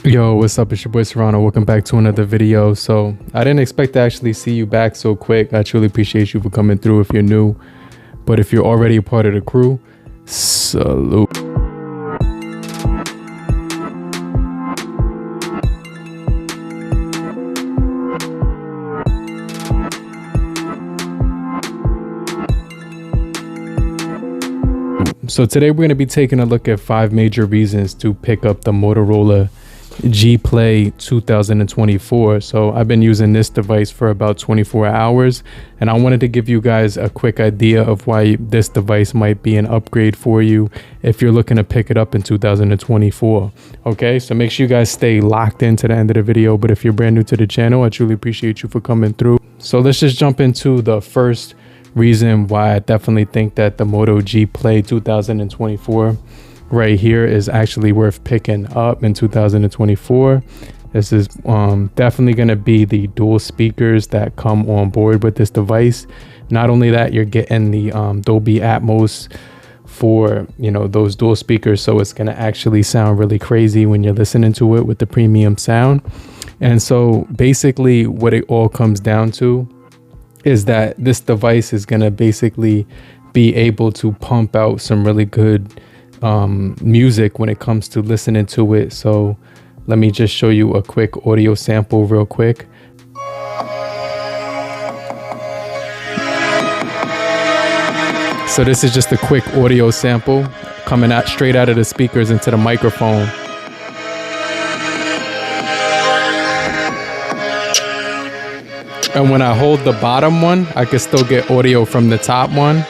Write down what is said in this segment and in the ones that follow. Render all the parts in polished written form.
Yo, what's up? It's your boy Serrano. Welcome back to another video. So I didn't expect to actually see you back so quick. I truly appreciate you for coming through if you're new. But if you're already a part of the crew, salute. So today we're going to be taking a look at 5 major reasons to pick up the Motorola G Play 2024. So I've been using this device for about 24 hours and I wanted to give you guys a quick idea of why this device might be an upgrade for you if you're looking to pick it up in 2024. Okay, so make sure you guys stay locked in to the end of the video. But if you're brand new to the channel, I truly appreciate you for coming through. So let's just jump into the first reason why I definitely think that the Moto G Play 2024 right here is actually worth picking up in 2024. This is definitely going to be the dual speakers that come on board with this device. Not only that, you're getting the Dolby Atmos for, you know, those dual speakers, so it's going to actually sound really crazy when you're listening to it with the premium sound. And so basically what it all comes down to is that this device is going to basically be able to pump out some really good music when it comes to listening to it. So let me just show you a quick audio sample real quick. So this is just a quick audio sample coming out straight out of the speakers into the microphone. And when I hold the bottom one, I can still get audio from the top one.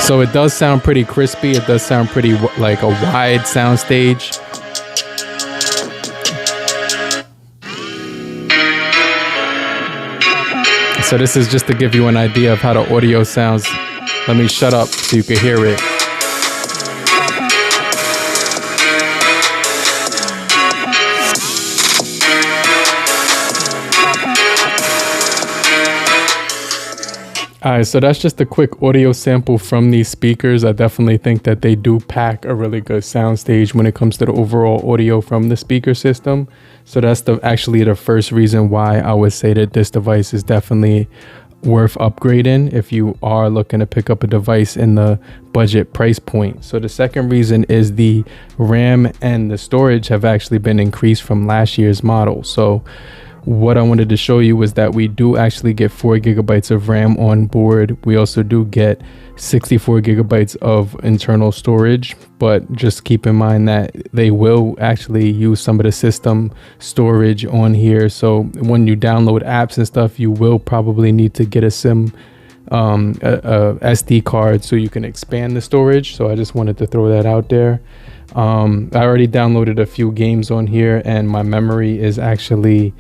So it does sound pretty crispy. It does sound pretty like a wide sound stage. So this is just to give you an idea of how the audio sounds. Let me shut up so you can hear it. Alright, so that's just a quick audio sample from these speakers. I definitely think that they do pack a really good sound stage when it comes to the overall audio from the speaker system. So that's actually the first reason why I would say that this device is definitely worth upgrading if you are looking to pick up a device in the budget price point. So the second reason is the RAM and the storage have actually been increased from last year's model. So what I wanted to show you was that we do actually get 4 gigabytes of RAM on board. We also do get 64 gigabytes of internal storage, but just keep in mind that they will actually use some of the system storage on here. So when you download apps and stuff, you will probably need to get a SD card so you can expand the storage. So I just wanted to throw that out there. I already downloaded a few games on here and my memory is actually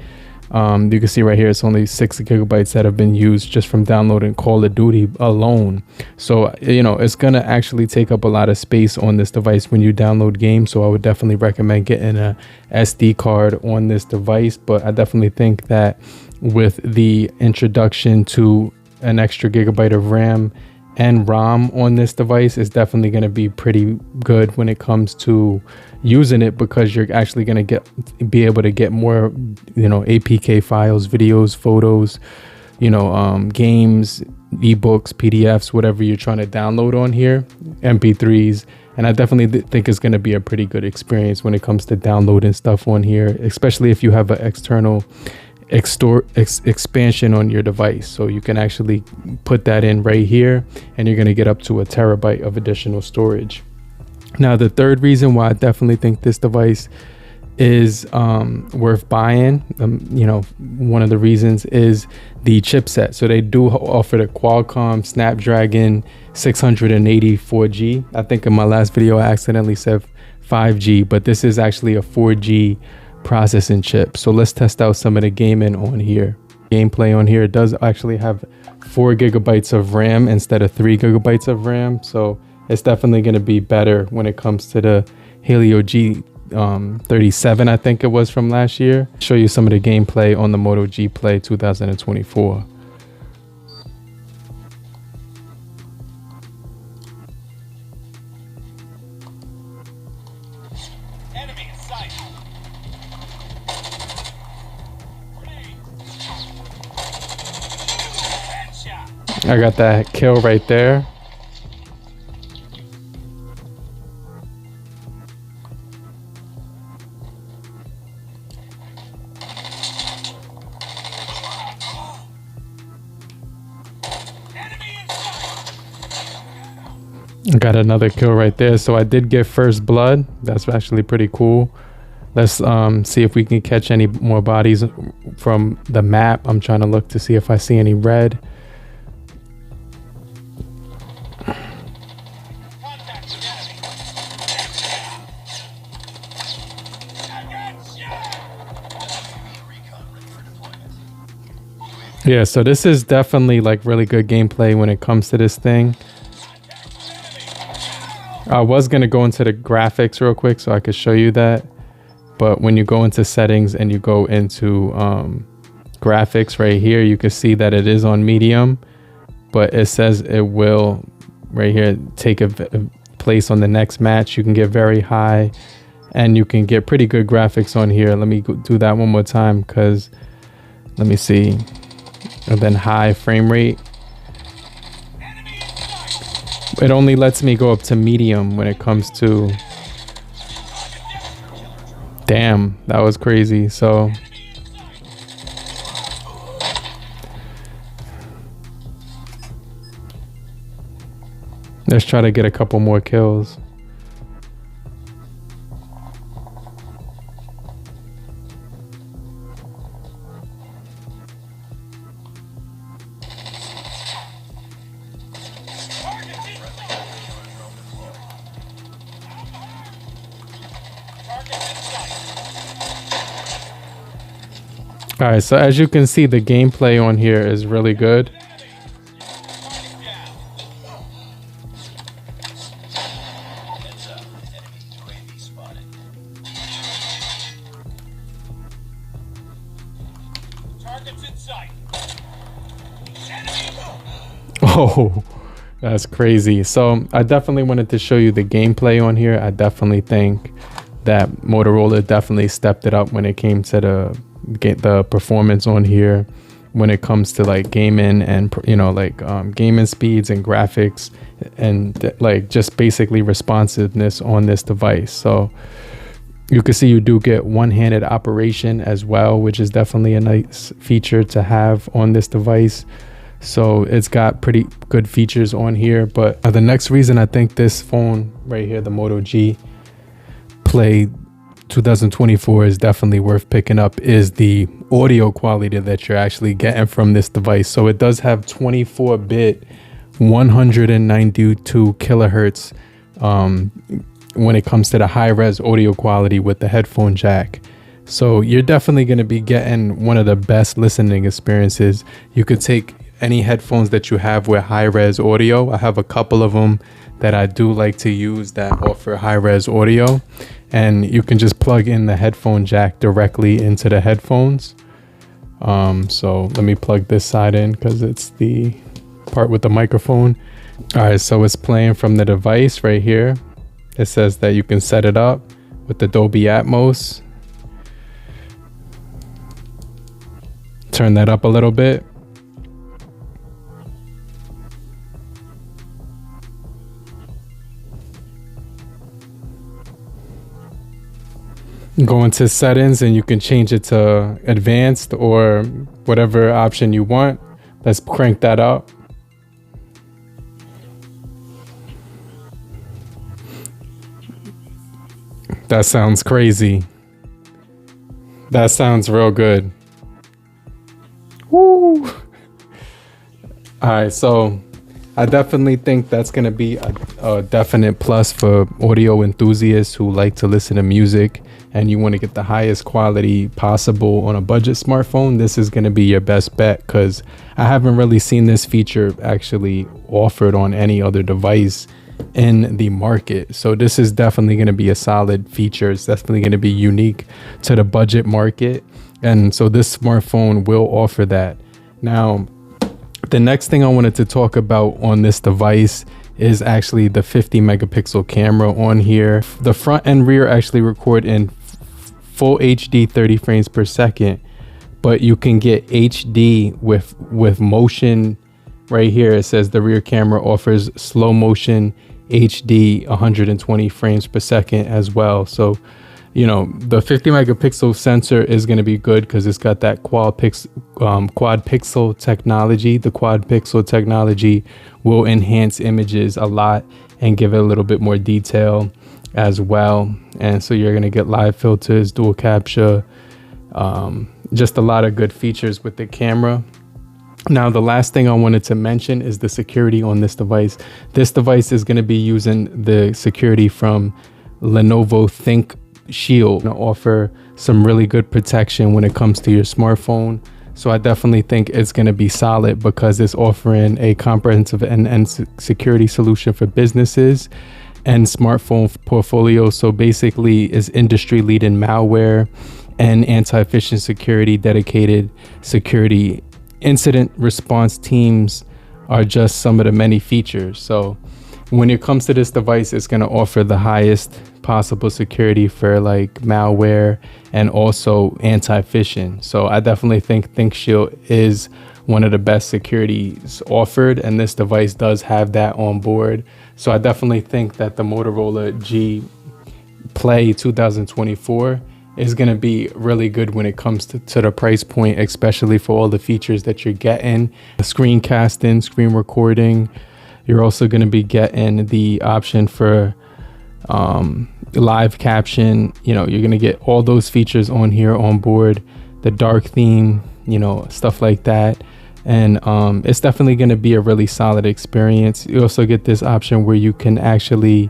you can see right here, it's only 6 gigabytes that have been used just from downloading Call of Duty alone. So, you know, it's going to actually take up a lot of space on this device when you download games. So I would definitely recommend getting a SD card on this device. But I definitely think that with the introduction to an extra gigabyte of RAM and ROM on this device is definitely going to be pretty good when it comes to using it, because you're actually going to be able to get more, you know, APK files, videos, photos, you know, games, ebooks, PDFs, whatever you're trying to download on here, MP3s. And I definitely think it's going to be a pretty good experience when it comes to downloading stuff on here, especially if you have an external expansion on your device. So you can actually put that in right here and you're going to get up to 1 terabyte of additional storage. Now the third reason why I definitely think this device is worth buying, you know, one of the reasons is the chipset. So they do offer the Qualcomm Snapdragon 684G. I think in my last video I accidentally said 5G, but this is actually a 4G processing chip. So let's test out some of the gaming on here. Gameplay on here, it does actually have 4 gigabytes of RAM instead of 3 gigabytes of RAM. So it's definitely going to be better when it comes to the Helio G37, I think it was from last year. Show you some of the gameplay on the Moto G Play 2024. I got that kill right there. I got another kill right there. So I did get first blood. That's actually pretty cool. Let's see if we can catch any more bodies from the map. I'm trying to look to see if I see any red. Yeah, so this is definitely like really good gameplay when it comes to this thing. I was going to go into the graphics real quick so I could show you that. But when you go into settings and you go into graphics right here, you can see that it is on medium, but it says it will right here take a place on the next match. You can get very high and you can get pretty good graphics on here. Let me do that one more time because let me see. And then high frame rate. It only lets me go up to medium when it comes to. Damn, that was crazy. So let's try to get a couple more kills. All right, so as you can see, the gameplay on here is really good. Oh, that's crazy. So I definitely wanted to show you the gameplay on here. I definitely think that Motorola definitely stepped it up when it came to the performance on here, when it comes to like gaming and like gaming speeds and graphics and like just basically responsiveness on this device. So you can see you do get one-handed operation as well, which is definitely a nice feature to have on this device. So it's got pretty good features on here. But the next reason I think this phone right here, the Moto G Play 2024 is definitely worth picking up is the audio quality that you're actually getting from this device. So it does have 24-bit 192 kilohertz when it comes to the high-res audio quality with the headphone jack. So you're definitely going to be getting one of the best listening experiences. You could take any headphones that you have with high-res audio. I have a couple of them that I do like to use that offer high-res audio, and you can just plug in the headphone jack directly into the headphones. So let me plug this side in because it's the part with the microphone. All right, so it's playing from the device right here. It says that you can set it up with the Dolby Atmos. Turn that up a little bit. Go into settings and you can change it to advanced or whatever option you want. Let's crank that up. That sounds crazy. That sounds real good. Woo! All right, so I definitely think that's going to be a definite plus for audio enthusiasts who like to listen to music and you want to get the highest quality possible on a budget smartphone. This is going to be your best bet because I haven't really seen this feature actually offered on any other device in the market. So this is definitely going to be a solid feature. It's definitely going to be unique to the budget market. And so this smartphone will offer that. Now, the next thing I wanted to talk about on this device is actually the 50 megapixel camera on here. The front and rear actually record in full HD 30 frames per second, but you can get HD with motion right here it says the rear camera offers slow motion HD 120 frames per second as well. So you know, the 50 megapixel sensor is going to be good because it's got that quad pixel technology. The quad pixel technology will enhance images a lot and give it a little bit more detail as well. And so you're going to get live filters, dual capture, just a lot of good features with the camera. Now, the last thing I wanted to mention is the security on this device. This device is going to be using the security from Lenovo Think Shield to offer some really good protection when it comes to your smartphone. So I definitely think it's going to be solid because it's offering a comprehensive end-to-end security solution for businesses and smartphone portfolio. So basically is industry leading malware and anti-phishing security, dedicated security incident response teams are just some of the many features. So when it comes to this device, it's going to offer the highest possible security for like malware and also anti-phishing. So I definitely think ThinkShield is one of the best securities offered, and this device does have that on board. So I definitely think that the Motorola G Play 2024 is going to be really good when it comes to the price point, especially for all the features that you're getting. Screencasting, screen recording. You're also going to be getting the option for live caption. You know, you're going to get all those features on here on board, the dark theme, you know, stuff like that. And it's definitely going to be a really solid experience. You also get this option where you can actually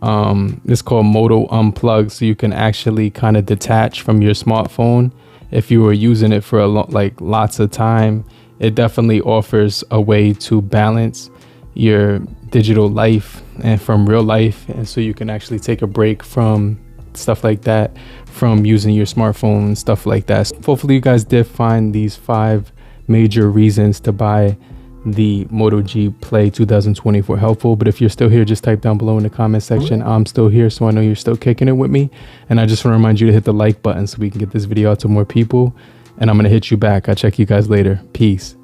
it's called Moto unplug, so you can actually kind of detach from your smartphone if you were using it for lots of time. It definitely offers a way to balance your digital life and from real life, and so you can actually take a break from stuff like that, from using your smartphone and stuff like that. So hopefully you guys did find these 5 major reasons to buy the Moto G Play 2024 helpful. But if you're still here, just type down below in the comment section, I'm still here, so I know you're still kicking it with me. And I just want to remind you to hit the like button so we can get this video out to more people, and I'm going to hit you back. I'll check you guys later. Peace.